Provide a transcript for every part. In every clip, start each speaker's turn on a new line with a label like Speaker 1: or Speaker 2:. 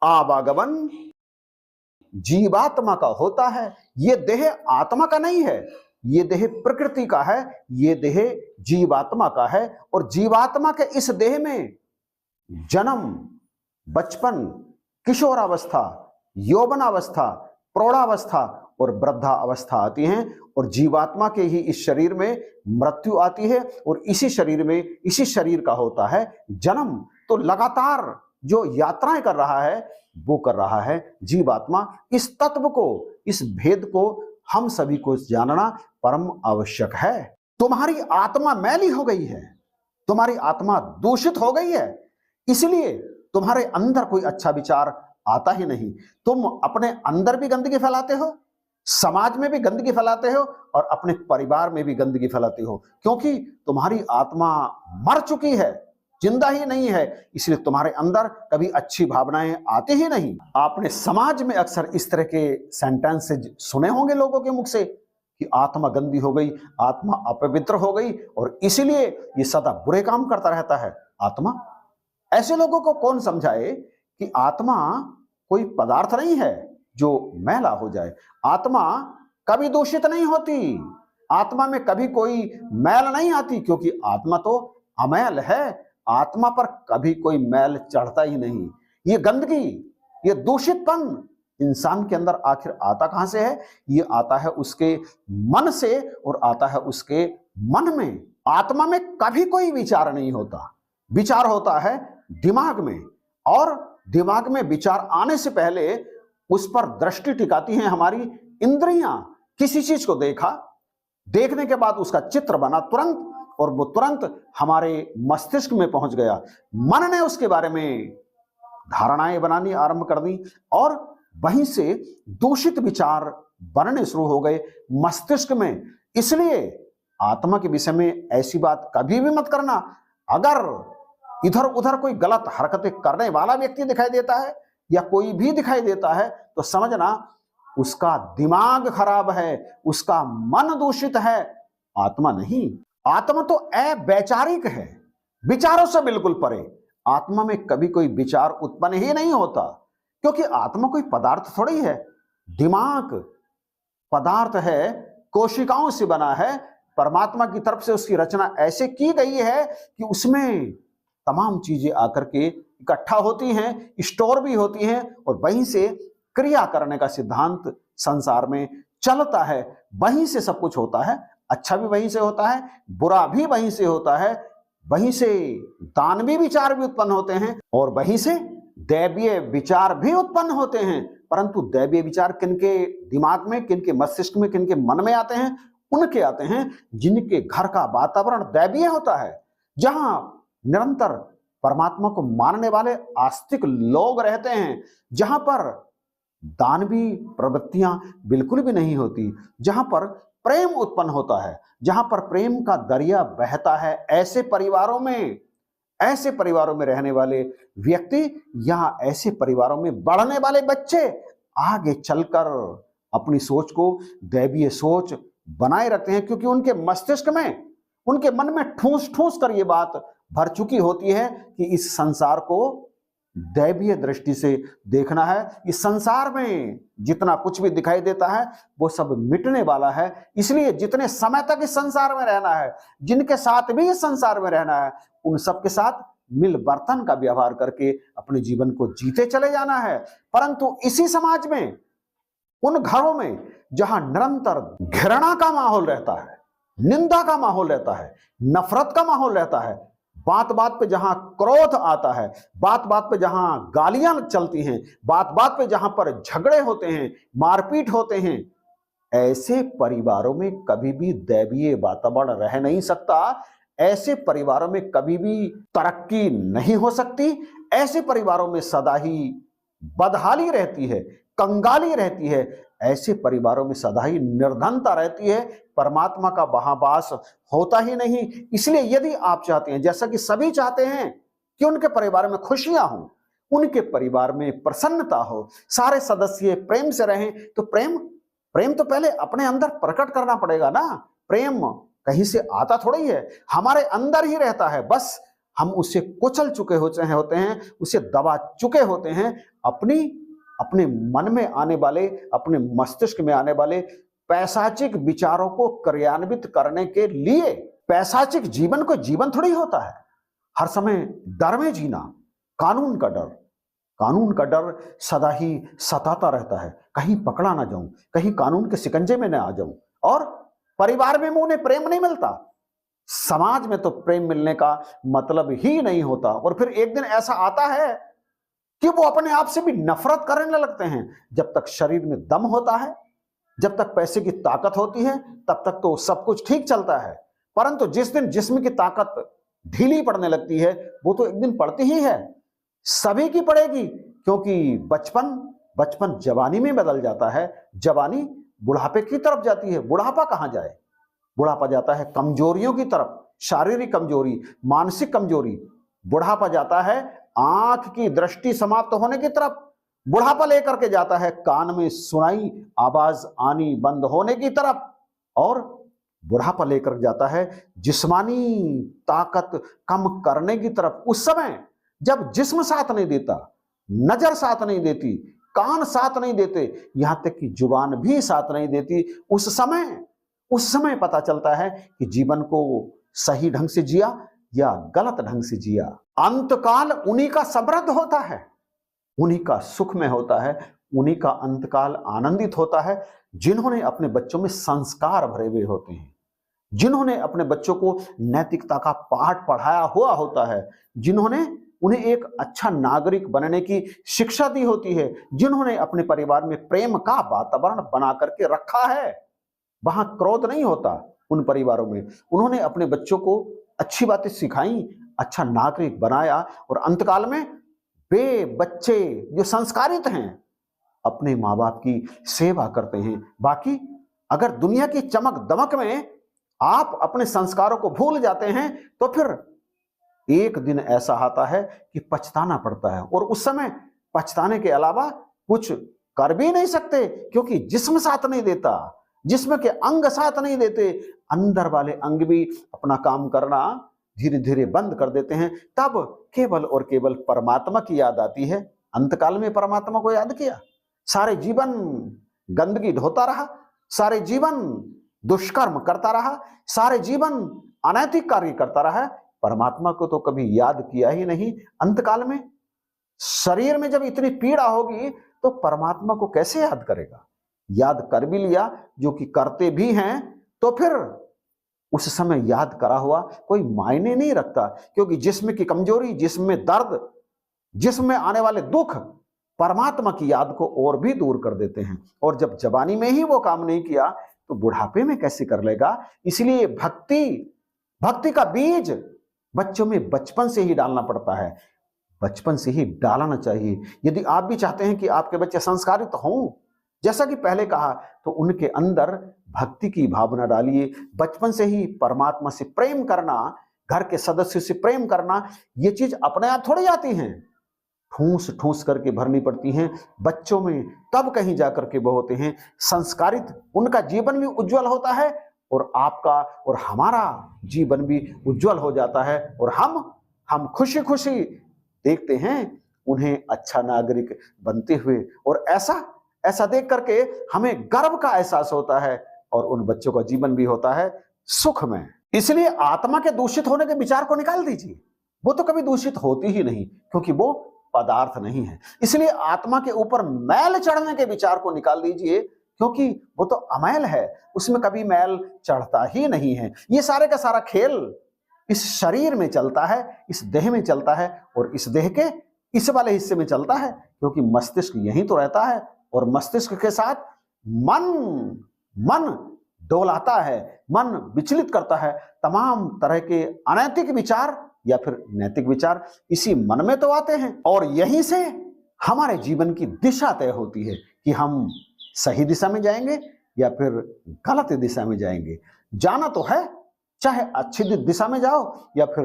Speaker 1: आवागमन जीवात्मा का होता है। ये देह आत्मा का नहीं है, ये देह प्रकृति का है, ये देह जीवात्मा का है। और जीवात्मा के इस देह में जन्म, बचपन, किशोरावस्था, यौवनावस्था, प्रौढ़ावस्था और वृद्धावस्था आती हैं। और जीवात्मा के ही इस शरीर में मृत्यु आती है और इसी शरीर में, इसी शरीर का होता है जन्म। तो लगातार जो यात्राएं कर रहा है वो कर रहा है जीवात्मा। इस तत्व को, इस भेद को हम सभी को जानना परम आवश्यक है। तुम्हारी आत्मा मैली हो गई है, तुम्हारी आत्मा दूषित हो गई है, इसलिए तुम्हारे अंदर कोई अच्छा विचार आता ही नहीं। तुम अपने अंदर भी गंदगी फैलाते हो, समाज में भी गंदगी फैलाते हो और अपने परिवार में भी गंदगी फैलाते हो, क्योंकि तुम्हारी आत्मा मर चुकी है, जिंदा ही नहीं है। इसलिए तुम्हारे अंदर कभी अच्छी भावनाएं आती ही नहीं। आपने समाज में अक्सर इस तरह के सेंटेंसेज सुने होंगे लोगों के मुख से कि आत्मा गंदी हो गई, आत्मा अपवित्र हो गई और इसीलिए ये सदा बुरे काम करता रहता है आत्मा। ऐसे लोगों को कौन समझाए कि आत्मा कोई पदार्थ नहीं है जो मैला हो जाए। आत्मा कभी दूषित नहीं होती, आत्मा में कभी कोई मैल नहीं आती, क्योंकि आत्मा तो अमैल है। आत्मा पर कभी कोई मैल चढ़ता ही नहीं। ये गंदगी, ये दूषितपन इंसान के अंदर आखिर आता कहां से है? ये आता है उसके मन से और आता है उसके मन में। आत्मा में कभी कोई विचार नहीं होता, विचार होता है दिमाग में, और दिमाग में विचार आने से पहले उस पर दृष्टि टिकाती हैं हमारी इंद्रियां। किसी चीज को देखा, देखने के बाद उसका चित्र बना तुरंत, और वो तुरंत हमारे मस्तिष्क में पहुंच गया। मन ने उसके बारे में धारणाएं बनानी आरंभ कर दी और वहीं से दूषित विचार बनने शुरू हो गए मस्तिष्क में। इसलिए आत्मा के विषय में ऐसी बात कभी भी मत करना। अगर इधर उधर कोई गलत हरकतें करने वाला व्यक्ति दिखाई देता है या कोई भी दिखाई देता है तो समझना उसका दिमाग खराब है, उसका मन दूषित है, आत्मा नहीं। आत्मा तो अवैचारिक है, विचारों से बिल्कुल परे। आत्मा में कभी कोई विचार उत्पन्न ही नहीं होता, क्योंकि आत्मा कोई पदार्थ थोड़ी है। दिमाग पदार्थ है, कोशिकाओं से बना है। परमात्मा की तरफ से उसकी रचना ऐसे की गई है कि उसमें तमाम चीजें आकर के इकट्ठा होती हैं, स्टोर भी होती हैं, और वहीं से क्रिया करने का सिद्धांत संसार में चलता है। वहीं से सब कुछ होता है, अच्छा भी वहीं से होता है, बुरा भी वहीं से होता है। वहीं से दानवी विचार भी उत्पन्न होते हैं और वहीं से दैवीय विचार भी उत्पन्न होते हैं। परंतु दैवीय विचार किनके दिमाग में, किनके मस्तिष्क में, किनके मन में आते हैं? उनके आते हैं जिनके घर का वातावरण दैवीय होता है, जहां निरंतर परमात्मा को मानने वाले आस्तिक लोग रहते हैं, जहां पर दानवी प्रवृत्तियां बिल्कुल भी नहीं होती, जहां पर प्रेम उत्पन्न होता है, जहां पर प्रेम का दरिया बहता है। ऐसे परिवारों में रहने वाले व्यक्ति या ऐसे परिवारों में बढ़ने वाले बच्चे आगे चलकर अपनी सोच को दैवीय सोच बनाए रखते हैं, क्योंकि उनके मस्तिष्क में, उनके मन में ठूस ठूस कर ये बात भर चुकी होती है कि इस संसार को दैवीय दृष्टि से देखना है। इस संसार में जितना कुछ भी दिखाई देता है वो सब मिटने वाला है। इसलिए जितने समय तक इस संसार में रहना है, जिनके साथ भी इस संसार में रहना है, उन सबके साथ मिल बर्तन का व्यवहार करके अपने जीवन को जीते चले जाना है। परंतु इसी समाज में, उन घरों में जहां निरंतर घृणा का माहौल रहता है, निंदा का माहौल रहता है, नफरत का माहौल रहता है, बात बात पे जहां क्रोध आता है, बात बात पे जहां गालियां चलती हैं, बात बात पे जहां पर झगड़े होते हैं, मारपीट होते हैं, ऐसे परिवारों में कभी भी दैवीय वातावरण रह नहीं सकता। ऐसे परिवारों में कभी भी तरक्की नहीं हो सकती। ऐसे परिवारों में सदा ही बदहाली रहती है, कंगाली रहती है। ऐसे परिवारों में सदा ही निर्धनता रहती है, परमात्मा का वहां वास होता ही नहीं। इसलिए यदि आप चाहते हैं, जैसा कि सभी चाहते हैं कि उनके परिवार में खुशियां हो, उनके परिवार में प्रसन्नता हो, सारे सदस्य प्रेम से रहें, तो प्रेम तो पहले अपने अंदर प्रकट करना पड़ेगा ना। प्रेम कहीं से आता थोड़ी है, हमारे अंदर ही रहता है। बस हम उससे कुचल चुके होते हैं, उसे दबा चुके होते हैं। अपनी अपने मन में आने वाले, अपने मस्तिष्क में आने वाले पैशाचिक विचारों को क्रियान्वित करने के लिए। पैशाचिक जीवन कोई जीवन थोड़ी होता है। हर समय डर में जीना, कानून का डर, कानून का डर सदा ही सताता रहता है, कहीं पकड़ा ना जाऊं, कहीं कानून के शिकंजे में ना आ जाऊं। और परिवार में उन्हें प्रेम नहीं मिलता, समाज में तो प्रेम मिलने का मतलब ही नहीं होता। और फिर एक दिन ऐसा आता है कि वो अपने आप से भी नफरत करने लगते हैं। जब तक शरीर में दम होता है, जब तक पैसे की ताकत होती है, तब तक तो सब कुछ ठीक चलता है। परंतु जिस दिन जिस्म की ताकत ढीली पड़ने लगती है, वो तो एक दिन पड़ती ही है, सभी की पड़ेगी। क्योंकि बचपन जवानी में बदल जाता है, जवानी बुढ़ापे की तरफ जाती है। बुढ़ापा कहां जाए? बुढ़ापा जाता है कमजोरियों की तरफ, शारीरिक कमजोरी, मानसिक कमजोरी। बुढ़ापा जाता है आंख की दृष्टि समाप्त होने की तरफ। बुढ़ापा लेकर के जाता है कान में सुनाई आवाज आनी बंद होने की तरफ। और बुढ़ापा लेकर जाता है जिस्मानी ताकत कम करने की तरफ। उस समय जब जिस्म साथ नहीं देता, नजर साथ नहीं देती, कान साथ नहीं देते, यहां तक कि जुबान भी साथ नहीं देती, उस समय पता चलता है कि जीवन को सही ढंग से जिया या गलत ढंग से जिया। अंतकाल उन्हीं का समृद्ध होता है, उन्हीं का सुख में होता है, उन्हीं का अंतकाल आनंदित होता है, जिन्होंने अपने बच्चों में संस्कार भरे हुए होते हैं, जिन्होंने अपने बच्चों को नैतिकता का पाठ पढ़ाया हुआ होता है, जिन्होंने उन्हें एक अच्छा नागरिक बनने की शिक्षा दी होती है, जिन्होंने अपने परिवार में प्रेम का वातावरण बना करके रखा है। वहां क्रोध नहीं होता उन परिवारों में। उन्होंने अपने बच्चों को अच्छी बातें सिखाई, अच्छा नागरिक बनाया, और अंतकाल में वे बच्चे जो संस्कारित हैं अपने माँ बाप की सेवा करते हैं। बाकी अगर दुनिया की चमक दमक में आप अपने संस्कारों को भूल जाते हैं, तो फिर एक दिन ऐसा आता है कि पछताना पड़ता है। और उस समय पछताने के अलावा कुछ कर भी नहीं सकते, क्योंकि जिस्म साथ नहीं देता, जिस्म के अंग साथ नहीं देते, अंदर वाले अंग भी अपना काम करना धीरे धीरे बंद कर देते हैं। तब केवल और केवल परमात्मा की याद आती है। अंतकाल में परमात्मा को याद किया, सारे जीवन गंदगी ढोता रहा, सारे जीवन दुष्कर्म करता रहा, सारे जीवन अनैतिक कार्य करता रहा, परमात्मा को तो कभी याद किया ही नहीं। अंतकाल में शरीर में जब इतनी पीड़ा होगी तो परमात्मा को कैसे याद करेगा? याद कर भी लिया, जो कि करते भी हैं, तो फिर उस समय याद करा हुआ कोई मायने नहीं रखता, क्योंकि जिस्म की कमजोरी, जिस्म में दर्द, जिस्म में आने वाले दुख परमात्मा की याद को और भी दूर कर देते हैं। और जब जवानी में ही वो काम नहीं किया तो बुढ़ापे में कैसे कर लेगा? इसलिए भक्ति का बीज बच्चों में बचपन से ही डालना पड़ता है, बचपन से ही डालना चाहिए। यदि आप भी चाहते हैं कि आपके बच्चे संस्कारित हों, जैसा कि पहले कहा, तो उनके अंदर भक्ति की भावना डालिए। बचपन से ही परमात्मा से प्रेम करना, घर के सदस्य से प्रेम करना, ये चीज अपने आप थोड़ी आती हैं, ठूस ठूस करके भरनी पड़ती हैं बच्चों में, तब कहीं जाकर के वो होते हैं संस्कारित। उनका जीवन भी उज्जवल होता है और आपका और हमारा जीवन भी उज्जवल हो जाता है, और हम खुशी खुशी देखते हैं उन्हें अच्छा नागरिक बनते हुए। और ऐसा देख करके हमें गर्व का एहसास होता है, और उन बच्चों का जीवन भी होता है सुख में। इसलिए आत्मा के दूषित होने के विचार को निकाल दीजिए, वो तो कभी दूषित होती ही नहीं, क्योंकि वो पदार्थ नहीं है। इसलिए आत्मा के ऊपर मैल चढ़ने के विचार को निकाल दीजिए, क्योंकि वो तो अमैल है, उसमें कभी मैल चढ़ता ही नहीं है। ये सारे का सारा खेल इस शरीर में चलता है, इस देह में चलता है, और इस देह के इस वाले हिस्से में चलता है, क्योंकि मस्तिष्क यहीं तो रहता है, और मस्तिष्क के साथ मन डोलाता है, मन विचलित करता है। तमाम तरह के अनैतिक विचार या फिर नैतिक विचार इसी मन में तो आते हैं, और यहीं से हमारे जीवन की दिशा तय होती है कि हम सही दिशा में जाएंगे या फिर गलत दिशा में जाएंगे। जाना तो है, चाहे अच्छी दिशा में जाओ या फिर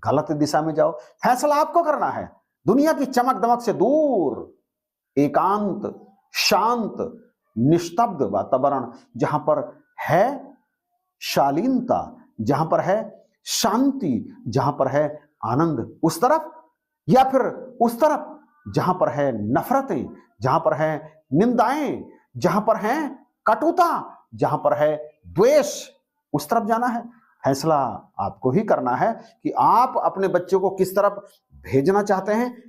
Speaker 1: गलत दिशा में जाओ, फैसला आपको करना है। दुनिया की चमक दमक से दूर एकांत, शांत, निस्तब्ध वातावरण, जहां पर है शालीनता, जहां पर है शांति, जहां पर है आनंद, उस तरफ, या फिर उस तरफ जहां पर है नफरतें, जहां पर है निंदाएं, जहां पर है कटुता, जहां पर है द्वेष, उस तरफ जाना है। फैसला आपको ही करना है कि आप अपने बच्चों को किस तरफ भेजना चाहते हैं।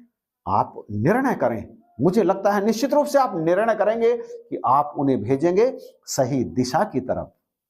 Speaker 1: आप निर्णय करें। मुझे लगता है निश्चित रूप से आप निर्णय करेंगे कि आप उन्हें भेजेंगे सही दिशा की तरफ।